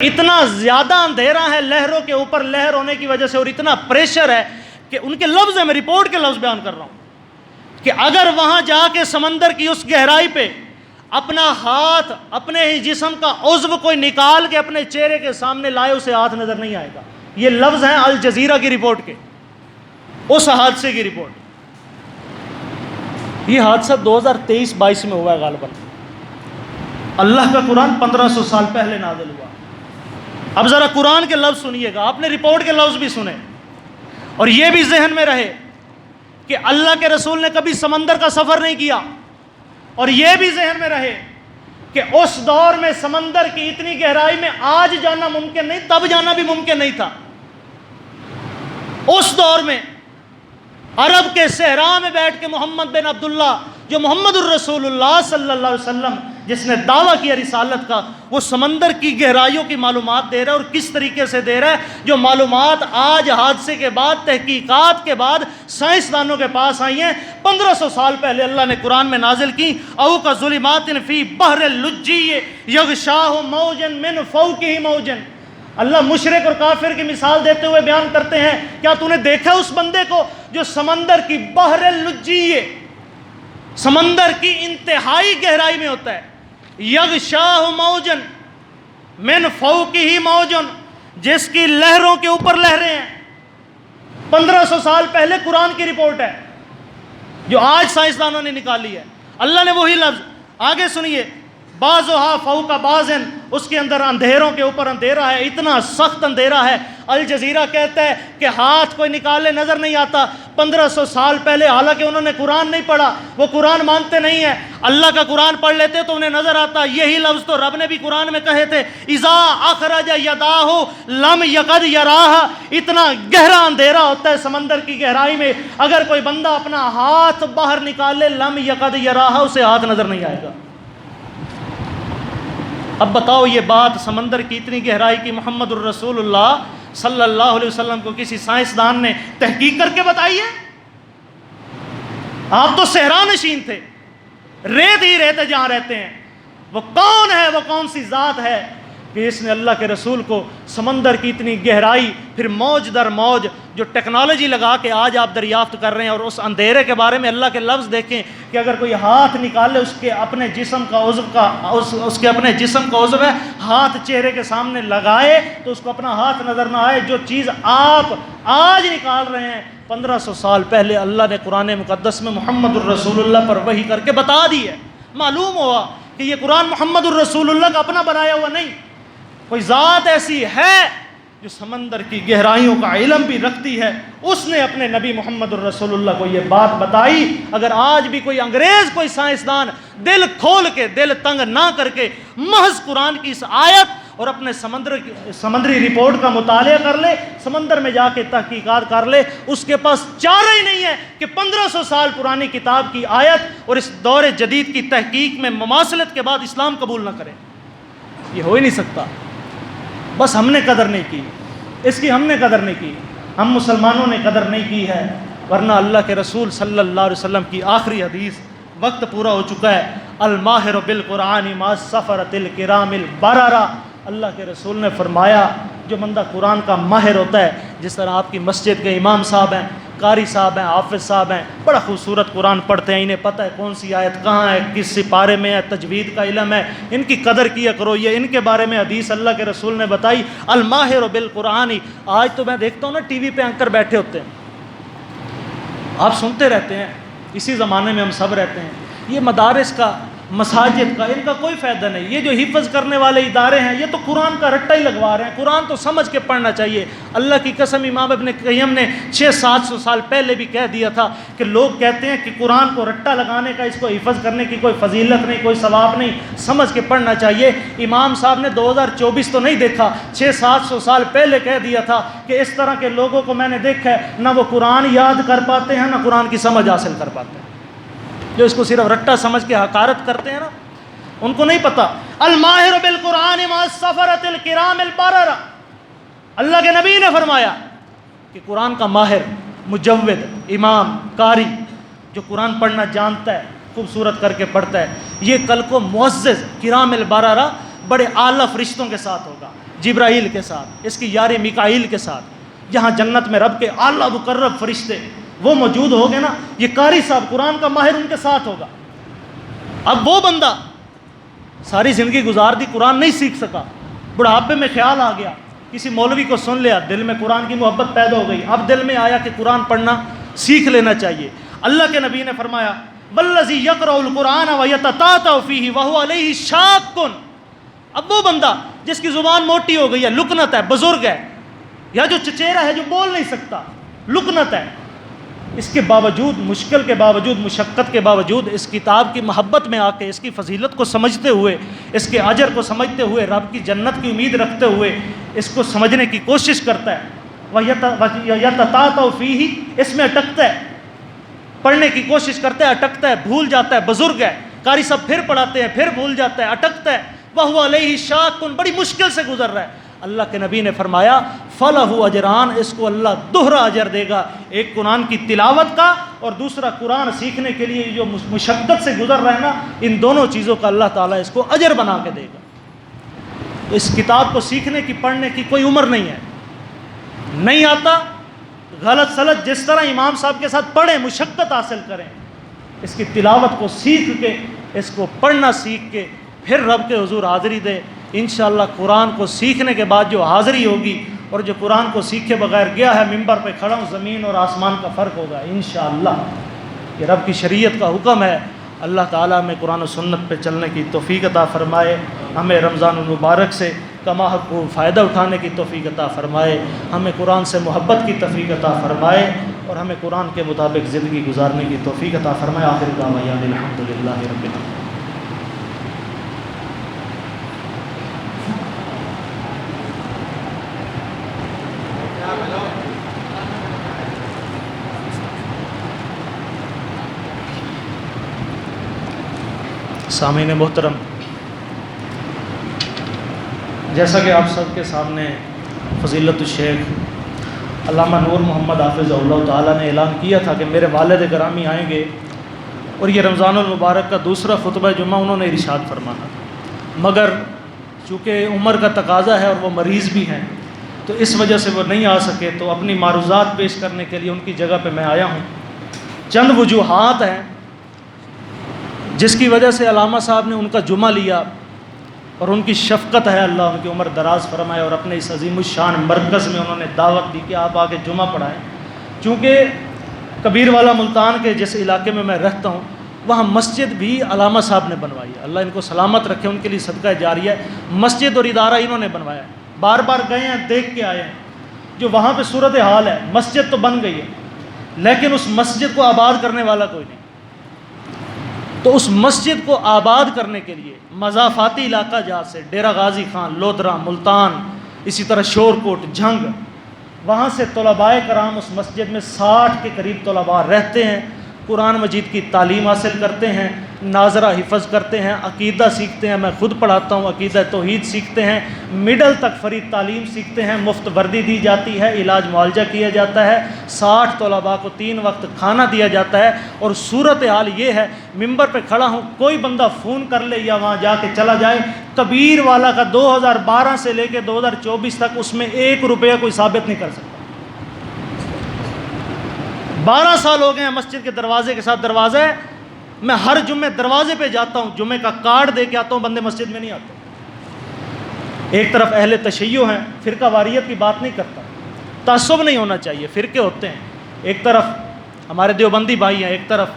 اتنا زیادہ اندھیرا ہے لہروں کے اوپر لہر ہونے کی وجہ سے، اور اتنا پریشر ہے کہ ان کے لفظ ہیں، میں رپورٹ کے لفظ بیان کر رہا ہوں کہ اگر وہاں جا کے سمندر کی اس گہرائی پہ اپنا ہاتھ اپنے ہی جسم کا عضو کوئی نکال کے اپنے چہرے کے سامنے لائے، اسے ہاتھ نظر نہیں آئے گا۔ یہ لفظ ہیں الجزیرہ کی رپورٹ کے، اس حادثے کی رپورٹ۔ یہ حادثہ 2023-22 میں ہوا ہے غالباً۔ اللہ کا قرآن 1500 سال پہلے نازل ہوا۔ اب ذرا قرآن کے لفظ سنیے گا، آپ نے رپورٹ کے لفظ بھی سنے، اور یہ بھی ذہن میں رہے کہ اللہ کے رسول نے کبھی سمندر کا سفر نہیں کیا، اور یہ بھی ذہن میں رہے کہ اس دور میں سمندر کی اتنی گہرائی میں آج جانا ممکن نہیں، تب جانا بھی ممکن نہیں تھا۔ اس دور میں عرب کے صحرا میں بیٹھ کے محمد بن عبداللہ، جو محمد الرسول اللہ صلی اللہ علیہ وسلم جس نے دعویٰ کیا رسالت کا، وہ سمندر کی گہرائیوں کی معلومات دے رہا ہے، اور کس طریقے سے دے رہا ہے، جو معلومات آج حادثے کے بعد، تحقیقات کے بعد سائنسدانوں کے پاس آئی ہیں، 1500 سال پہلے اللہ نے قرآن میں نازل کی۔ او کا ظلمات فی بحر اللجی یغشاہ موجا من فوقہ موجا۔ اللہ مشرک اور کافر کی مثال دیتے ہوئے بیان کرتے ہیں، کیا تو نے دیکھا اس بندے کو جو سمندر کی بحر اللجی، سمندر کی انتہائی گہرائی میں ہوتا ہے، یغشاہ موجا من فوقہ موجا، جس کی لہروں کے اوپر لہریں ہیں۔ 1500 سال پہلے قرآن کی رپورٹ ہے جو آج سائنسدانوں نے نکالی ہے۔ اللہ نے وہی لفظ آگے سنیے، بعضھا فوق بعض، اس کے اندر اندھیروں کے اوپر اندھیرا ہے، اتنا سخت اندھیرا ہے۔ الجزیرہ کہتا ہے کہ ہاتھ کوئی نکالے نظر نہیں آتا۔ 1500 سال پہلے، حالانکہ انہوں نے قرآن نہیں پڑھا، وہ قرآن مانتے نہیں ہیں، اللہ کا قرآن پڑھ لیتے تو انہیں نظر آتا۔ یہی لفظ تو رب نے بھی قرآن میں کہے تھے، اذا اخرج یداہ لم یقد یراہا۔ اتنا گہرا اندھیرا ہوتا ہے سمندر کی گہرائی میں، اگر کوئی بندہ اپنا ہاتھ باہر نکالے لم یقد یراہا، اسے ہاتھ نظر نہیں آئے گا۔ اب بتاؤ، یہ بات سمندر کی اتنی گہرائی کی محمد الرسول اللہ صلی اللہ علیہ وسلم کو کسی سائنسدان نے تحقیق کر کے بتائی ہے؟ آپ تو صحرا نشین تھے، ریت ہی ریت جہاں رہتے ہیں۔ وہ کون ہے، وہ کون سی ذات ہے کہ اس نے اللہ کے رسول کو سمندر کی اتنی گہرائی، پھر موج در موج، جو ٹیکنالوجی لگا کے آج آپ دریافت کر رہے ہیں، اور اس اندھیرے کے بارے میں اللہ کے لفظ دیکھیں کہ اگر کوئی ہاتھ نکالے اس کے اپنے جسم کا عضو اس کے اپنے جسم کا عضو ہے، ہاتھ چہرے کے سامنے لگائے تو اس کو اپنا ہاتھ نظر نہ آئے۔ جو چیز آپ آج نکال رہے ہیں، 1500 سال پہلے اللہ نے قرآن مقدس میں محمد الرسول اللہ پر وحی کر کے بتا دی ہے۔ معلوم ہوا کہ یہ قرآن محمد الرسول اللہ کا اپنا بنایا ہوا نہیں، کوئی ذات ایسی ہے جو سمندر کی گہرائیوں کا علم بھی رکھتی ہے، اس نے اپنے نبی محمد الرسول اللہ کو یہ بات بتائی۔ اگر آج بھی کوئی انگریز، کوئی سائنسدان دل کھول کے، دل تنگ نہ کر کے محض قرآن کی اس آیت اور اپنے سمندری رپورٹ کا مطالعہ کر لے، سمندر میں جا کے تحقیقات کر لے، اس کے پاس چارہ ہی نہیں ہے کہ 1500 سال پرانی کتاب کی آیت اور اس دور جدید کی تحقیق میں مماثلت کے بعد اسلام قبول نہ کرے۔ یہ ہو ہی نہیں سکتا۔ بس ہم نے قدر نہیں کی اس کی، ہم نے قدر نہیں کی، ہم مسلمانوں نے قدر نہیں کی ہے، ورنہ اللہ کے رسول صلی اللہ علیہ وسلم کی آخری حدیث، وقت پورا ہو چکا ہے، الماہر بالقرآن مع السفرۃ الکرام البررہ۔ اللہ کے رسول نے فرمایا جو بندہ قرآن کا ماہر ہوتا ہے، جس طرح آپ کی مسجد کے امام صاحب ہیں، قاری صاحب ہیں، حافظ صاحب ہیں، بڑا خوبصورت قرآن پڑھتے ہیں، انہیں پتہ ہے کون سی آیت کہاں ہے، کس سپارے میں ہے، تجوید کا علم ہے، ان کی قدر کیا کرو۔ یہ ان کے بارے میں حدیث اللہ کے رسول نے بتائی، الماہر بالقرآن۔ آج تو میں دیکھتا ہوں نا ٹی وی پہ اینکر بیٹھے ہوتے ہیں، آپ سنتے رہتے ہیں، اسی زمانے میں ہم سب رہتے ہیں۔ یہ مدارس کا، مساجد کا، ان کا کوئی فائدہ نہیں۔ یہ جو حفظ کرنے والے ادارے ہیں، یہ تو قرآن کا رٹا ہی لگوا رہے ہیں۔ قرآن تو سمجھ کے پڑھنا چاہیے۔ اللہ کی قسم، امام ابن قیم نے 600-700 سال پہلے بھی کہہ دیا تھا کہ لوگ کہتے ہیں کہ قرآن کو رٹا لگانے کا، اس کو حفظ کرنے کی کوئی فضیلت نہیں، کوئی ثواب نہیں، سمجھ کے پڑھنا چاہیے۔ امام صاحب نے 2024 تو نہیں دیکھا، 600-700 سال پہلے کہہ دیا تھا کہ اس طرح کے لوگوں کو میں نے دیکھا ہے، نہ وہ قرآن یاد کر پاتے ہیں، نہ قرآن کی سمجھ حاصل کر پاتے ہیں۔ جو اس کو صرف رٹا سمجھ کے حقارت کرتے ہیں نا، ان کو نہیں پتا۔ الماہر بالقرآن مع السفرۃ الکرام البررہ۔ اللہ کے نبی نے فرمایا کہ قرآن کا ماہر، مجود، امام، قاری، جو قرآن پڑھنا جانتا ہے، خوبصورت کر کے پڑھتا ہے، یہ کل کو معزز کرام البررہ، بڑے اعلیٰ فرشتوں کے ساتھ ہوگا۔ جبرائیل کے ساتھ، اس کی یاری میکائیل کے ساتھ، جہاں جنت میں رب کے اعلیٰ مقرب فرشتے وہ موجود ہو گئے نا، یہ قاری صاحب قرآن کا ماہر ان کے ساتھ ہوگا۔ اب وہ بندہ ساری زندگی گزار دی، قرآن نہیں سیکھ سکا، بڑھاپے میں خیال آ گیا، کسی مولوی کو سن لیا، دل میں قرآن کی محبت پیدا ہو گئی، اب دل میں آیا کہ قرآن پڑھنا سیکھ لینا چاہیے۔ اللہ کے نبی نے فرمایا والذی یقرأ القرآن ویتتعتع فیہ وہو علیہ شاق۔ اب وہ بندہ جس کی زبان موٹی ہو گئی ہے، لکنت ہے، بزرگ ہے، یا جو چچیرا ہے، جو بول نہیں سکتا، لکنت ہے، اس کے باوجود، مشکل کے باوجود، مشقت کے باوجود، اس کتاب کی محبت میں آ کے، اس کی فضیلت کو سمجھتے ہوئے، اس کے اجر کو سمجھتے ہوئے، رب کی جنت کی امید رکھتے ہوئے اس کو سمجھنے کی کوشش کرتا ہے، وَيَتَتَعْتَعُ فِيهِ، اس میں اٹکتا ہے، پڑھنے کی کوشش کرتا ہے، اٹکتا ہے، بھول جاتا ہے، بزرگ ہے، قاری صاحب پھر پڑھاتے ہیں، پھر بھول جاتا ہے، اٹکتا ہے، وَهُوَ عَلَيْهِ شَاقٌ، بڑی مشکل سے گزر رہا ہے۔ اللہ کے نبی نے فرمایا فَلَهُ أَجْرَانِ، اس کو اللہ دوہرا اجر دے گا، ایک قرآن کی تلاوت کا اور دوسرا قرآن سیکھنے کے لیے جو مشقت سے گزر رہا ہے نا، ان دونوں چیزوں کا اللہ تعالیٰ اس کو اجر بنا کے دے گا۔ اس کتاب کو سیکھنے کی، پڑھنے کی کوئی عمر نہیں ہے، نہیں آتا غلط سلط جس طرح امام صاحب کے ساتھ پڑھیں، مشقت حاصل کریں، اس کی تلاوت کو سیکھ کے، اس کو پڑھنا سیکھ کے پھر رب کے حضور حاضری دے۔ انشاءاللہ قرآن کو سیکھنے کے بعد جو حاضری ہوگی، اور جو قرآن کو سیکھے بغیر گیا ہے ممبر پہ کھڑا ہوں، زمین اور آسمان کا فرق ہوگا انشاءاللہ۔ یہ رب کی شریعت کا حکم ہے۔ اللہ تعالیٰ ہمیں قرآن و سنت پہ چلنے کی توفیق عطا فرمائے، ہمیں رمضان المبارک سے کما حق فائدہ اٹھانے کی توفیق عطا فرمائے، ہمیں قرآن سے محبت کی توفیق عطا فرمائے، اور ہمیں قرآن کے مطابق زندگی گزارنے کی توفیق عطا فرمائے۔ آخر دعوانا الحمدللہ رب العالمین۔ سامعین محترم، جیسا کہ آپ سب کے سامنے فضیلت الشیخ علامہ نور محمد حافظ اللہ تعالیٰ نے اعلان کیا تھا کہ میرے والد گرامی آئیں گے، اور یہ رمضان المبارک کا دوسرا خطبہ جمعہ انہوں نے ارشاد فرمانا تھا، مگر چونکہ عمر کا تقاضا ہے اور وہ مریض بھی ہیں، تو اس وجہ سے وہ نہیں آ سکے، تو اپنی معروضات پیش کرنے کے لیے ان کی جگہ پہ میں آیا ہوں۔ چند وجوہات ہیں جس کی وجہ سے علامہ صاحب نے ان کا جمعہ لیا، اور ان کی شفقت ہے، اللہ ان کی عمر دراز فرمائے، اور اپنے اس عظیم الشان مرکز میں انہوں نے دعوت دی کہ آپ آگے جمعہ پڑھائیں۔ چونکہ کبیر والا ملتان کے جس علاقے میں میں رہتا ہوں، وہاں مسجد بھی علامہ صاحب نے بنوائی ہے، اللہ ان کو سلامت رکھے، ان کے لیے صدقہ جاریہ ہے۔ مسجد اور ادارہ انہوں نے بنوایا ہے، بار بار گئے ہیں، دیکھ کے آئے ہیں جو وہاں پہ صورت حال ہے۔ مسجد تو بن گئی ہے، لیکن اس مسجد کو آباد کرنے والا کوئی نہیں، تو اس مسجد کو آباد کرنے کے لیے مضافاتی علاقہ جہاں سے ڈیرہ غازی خان، لودھرا، ملتان، اسی طرح شورکوٹ، جھنگ، وہاں سے طلباء کرام اس مسجد میں 60 کے قریب طلباء رہتے ہیں، قرآن مجید کی تعلیم حاصل کرتے ہیں، ناظرہ حفظ کرتے ہیں، عقیدہ سیکھتے ہیں، میں خود پڑھاتا ہوں، عقیدہ توحید سیکھتے ہیں، مڈل تک فرید تعلیم سیکھتے ہیں، مفت وردی دی جاتی ہے، علاج معالجہ کیا جاتا ہے، 60 طلباء کو 3 وقت کھانا دیا جاتا ہے۔ اور صورتحال یہ ہے، ممبر پہ کھڑا ہوں، کوئی بندہ فون کر لے یا وہاں جا کے چلا جائے، کبیر والا کا 2012 سے لے کے 2024 تک اس میں 1 روپیہ کوئی ثابت نہیں کر سکتا۔ 12 سال ہو گئے ہیں مسجد کے دروازے کے ساتھ دروازہ ہے، میں ہر جمعے دروازے پہ جاتا ہوں، جمعے کا کارڈ دے کے آتا ہوں، بندے مسجد میں نہیں آتے۔ ایک طرف اہل تشیع ہیں، فرقہ واریت کی بات نہیں کرتا، تعصب نہیں ہونا چاہیے، فرقے ہوتے ہیں، ایک طرف ہمارے دیوبندی بھائی ہیں، ایک طرف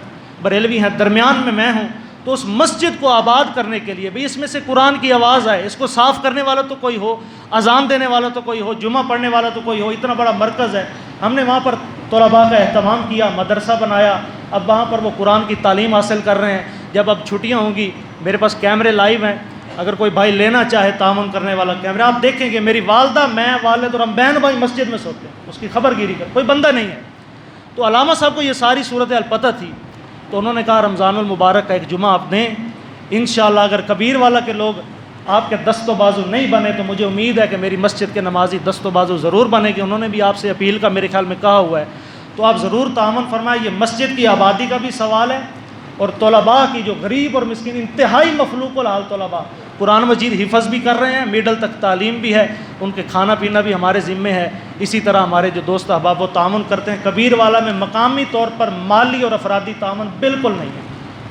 بریلوی ہیں، درمیان میں ہوں۔ تو اس مسجد کو آباد کرنے کے لیے بھئی اس میں سے قرآن کی آواز آئے، اس کو صاف کرنے والا تو کوئی ہو، اذان دینے والا تو کوئی ہو، جمعہ پڑھنے والا تو کوئی ہو، اتنا بڑا مرکز ہے۔ ہم نے وہاں پر طلباء کا اہتمام کیا، مدرسہ بنایا، اب وہاں پر وہ قرآن کی تعلیم حاصل کر رہے ہیں۔ جب اب چھٹیاں ہوں گی، میرے پاس کیمرے لائیو ہیں، اگر کوئی بھائی لینا چاہے تعاون کرنے والا کیمرہ، آپ دیکھیں گے میری والدہ، میں، والد اور ہم بہن بھائی مسجد میں سوتے ہیں، اس کی خبر گیری کر کوئی بندہ نہیں ہے۔ تو علامہ صاحب کو یہ ساری صورتحال پتہ تھی، تو انہوں نے کہا رمضان المبارک کا ایک جمعہ آپ دیں، انشاءاللہ اگر کبیر والا کے لوگ آپ کے دست و بازو نہیں بنے تو مجھے امید ہے کہ میری مسجد کے نمازی دست و بازو ضرور بنے گی۔ انہوں نے بھی آپ سے اپیل کا میرے خیال میں کہا ہوا ہے، تو آپ ضرور تعاون فرمائیں۔ یہ مسجد کی آبادی کا بھی سوال ہے، اور طلباء کی جو غریب اور مسکین انتہائی مخلوق الحال طلباء، قرآن مجید حفظ بھی کر رہے ہیں، میڈل تک تعلیم بھی ہے، ان کے کھانا پینا بھی ہمارے ذمے ہے۔ اسی طرح ہمارے جو دوست احباب و تعاون کرتے ہیں، کبیر والا میں مقامی طور پر مالی اور افرادی تعاون بالکل نہیں ہے،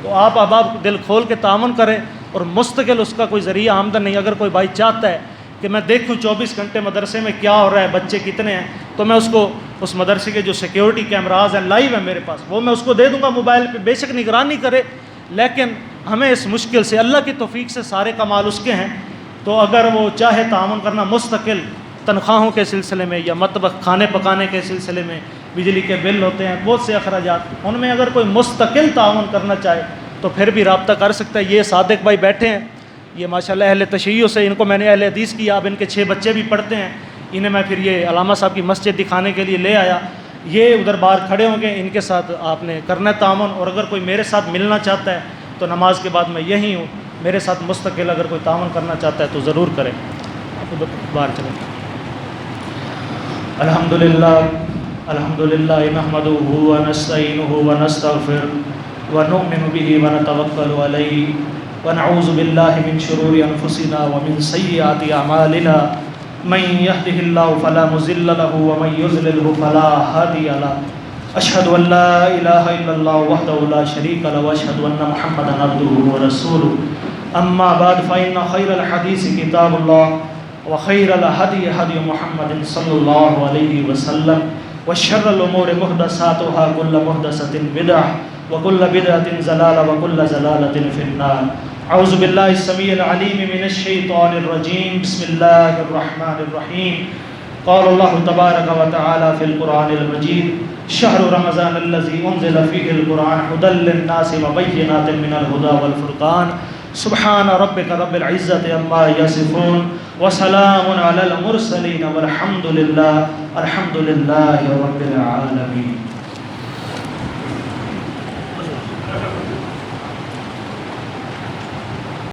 تو آپ احباب دل کھول کے تعاون کریں، اور مستقل اس کا کوئی ذریعہ آمدن نہیں۔ اگر کوئی بھائی چاہتا ہے کہ میں دیکھوں 24 گھنٹے مدرسے میں کیا ہو رہا ہے، بچے کتنے ہیں، تو میں اس کو اس مدرسے کے جو سیکیورٹی کیمراز ہیں لائیو ہیں میرے پاس، وہ میں اس کو دے دوں گا موبائل پہ، بے شک نگرانی کرے، لیکن ہمیں اس مشکل سے، اللہ کی توفیق سے سارے کمال اس کے ہیں، تو اگر وہ چاہے تعاون کرنا مستقل تنخواہوں کے سلسلے میں یا مطبخ کھانے پکانے کے سلسلے میں، بجلی کے بل ہوتے ہیں، بہت سے اخراجات، ان میں اگر کوئی مستقل تعاون کرنا چاہے تو پھر بھی رابطہ کر سکتا ہے۔ یہ صادق بھائی بیٹھے ہیں، یہ ماشاءاللہ اہل تشیع سے، ان کو میں نے اہل حدیث کیا، اب ان کے 6 بچے بھی پڑھتے ہیں، انہیں میں پھر یہ علامہ صاحب کی مسجد دکھانے کے لیے لے آیا، یہ ادھر باہر کھڑے ہوں گے، ان کے ساتھ آپ نے کرنا ہے تعاون، اور اگر کوئی میرے ساتھ ملنا چاہتا ہے تو نماز کے بعد میں یہی ہوں، میرے ساتھ مستقل اگر کوئی تعاون کرنا چاہتا ہے تو ضرور کریں۔ باہر چلیں۔ الحمدللہ نحمدہ ونستعینہ ونستغفر ونؤمن به ونتوکل علیہ ونعوذ باللہ من شرور انفسنا ومن سیئات اعمالنا من یهده اللہ فلا مضل له ومن یضلل فلا ہادی له اشہد ان لا الہ الا اللہ وحدہ لا شریک له واشہد ان محمدا عبدہ ورسولہ اما بعد فإن خیر الحدیث کتاب اللہ وخیر الہدی ہدی محمد صلی اللہ علیہ وسلم وشر الامور محدثاتها كل محدثۃ بدعہ وكل بدعة ضلالة وكل ضلالة في النار۔ اعوذ باللہ السمیع العلیم من الشیطان الرجیم، بسم اللہ الرحمن الرحیم۔ قال اللہ تبارک وتعالی فی القرآن المجید شہر رمضان الذی انزل فیہ القرآن ھدی للناس وبینات من الھدی والفرقان سبحان ربک رب العزۃ عما یصفون وسلام علی المرسلین والحمد للہ رب العالمین۔